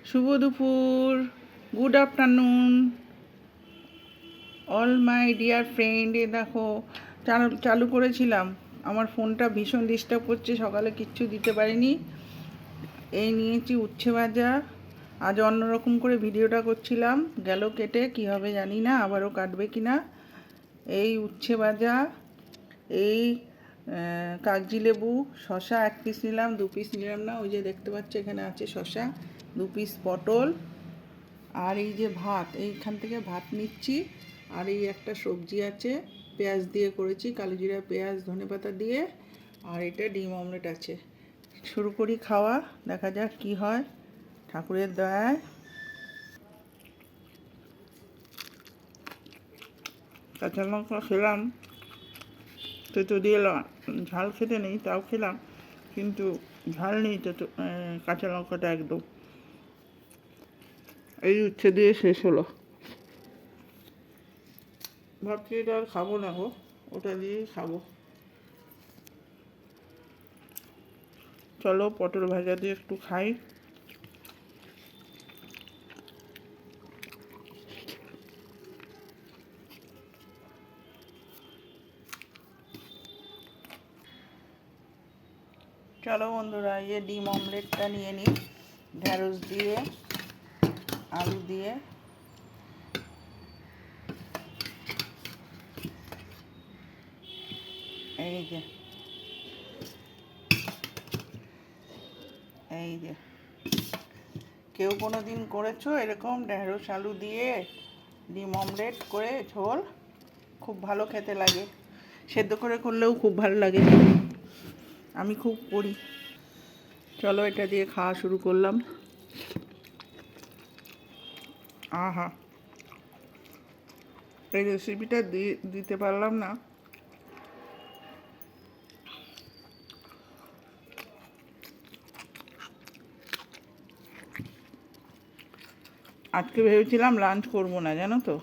শুভ দুপুর, good afternoon all my dear friend. এ দেখো চালু করেছিলাম, আমার ফোনটা ভীষণ ডিস্টার্ব করছে, সকালে কিচ্ছু দিতে পারিনি। এই নিয়েছি উচ্ছে ভাজা। আজ অন্যরকম করে ভিডিওটা করছিলাম, গেল কেটে, কী হবে জানি না, আবারও কাটবে কি না। এই উচ্ছে ভাজা, এই কাগজি লেবু, শশা 1 পিস নিলাম, 2 পিস নিলাম না, ওই যে দেখতে পাচ্ছ এখানে আছে শশা, 2 পিস পটল, আর এই যে ভাত, এইখান থেকে ভাত নিচ্ছি। আর এই একটা সবজি আছে, পেঁয়াজ দিয়ে করেছি, কালো জিরা পেঁয়াজ ধনেপাতা দিয়ে। আর এটা ডিম অমলেট আছে। শুরু করি খাওয়া, দেখা যাক কি হয় ঠাকুরের দয়ায়। কাঁচা লঙ্কা খেলাম, তো দিয়ে ঝাল খেতে নেই, তাও খেলাম, কিন্তু ঝাল নেই তো কাঁচা লঙ্কাটা একদম। এই উচ্ছে দিয়ে শেষ হলো। ভাবছি এটা আর খাবো না গো, ওটা দিয়েই খাবো। চলো পটল ভাজা দিয়ে একটু খাই। চলো বন্ধুরা, এই ডিম অমলেটটা নিয়ে নিই, ঢ্যাঁড়স দিয়ে, আলু দিয়ে। এই যে এই যে কেউ কোনো দিন করেছো এরকম ঢ্যাঁড়স আলু দিয়ে ডিম অমলেট করে ঝোল? খুব ভালো খেতে লাগে, সেদ্ধ করে করলেও খুব ভালো লাগে, আমি খুব করি। চলো এটা দিয়ে খাওয়া শুরু করলাম। আহা, এই রেসিপিটা দিতে পারলাম না, আজকে ভেবেছিলাম লাঞ্চ করবো না জানো তো,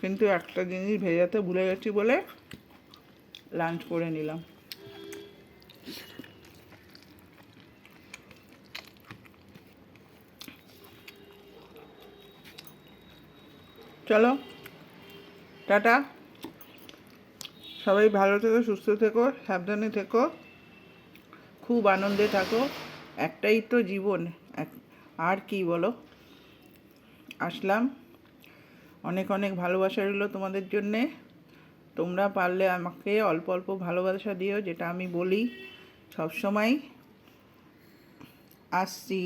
কিন্তু একটা জিনিস ভেজাতে ভুলে গেছি বলে লাঞ্চ করে নিলাম। চলো টাটা, সবাই ভালো থেকো, সুস্থ থেকো, সাবধানে থেকো, খুব আনন্দে থাকো। একটাই তো জীবন, আর কি বলো। আসলাম, অনেক অনেক ভালোবাসা রইলো তোমাদের জন্যে। তোমরা পারলে আমাকে অল্প অল্প ভালোবাসা দিও, যেটা আমি বলি সব সময়। আসছি।